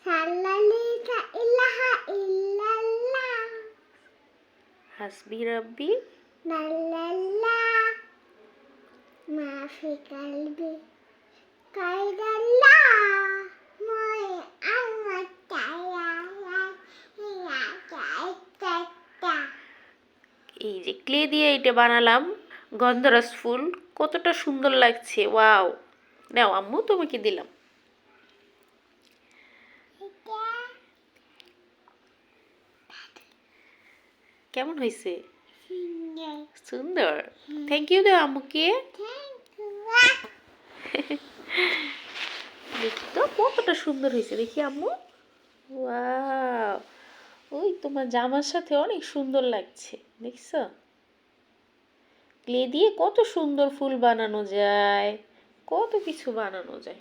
সাল্লাল্লাহু ইলাহা ইল্লাল্লাহ হাসবি রাব্বি নাল্লাল্লাহ মাফি কালবি কাইদাল্লাহ মই আমার তায়া এই যে ক্লে দিয়ে এটা বানালাম গন্ধরাজ ফুল, কতটা সুন্দর লাগছে। ওয়াও, নাও আম্মু তোমাকে দিলাম। কেমন হয়েছে? সুন্দর। থ্যাংক ইউ দাও আম্মুকে। দেখি তো কতটা সুন্দর হয়েছে, দেখি আম্মু। ওয়াও, ওই তোমার জামার সাথে অনেক সুন্দর লাগছে, দেখছো? ক্লে দিয়ে কত সুন্দর ফুল বানানো যায়, কত কিছু বানানো যায়।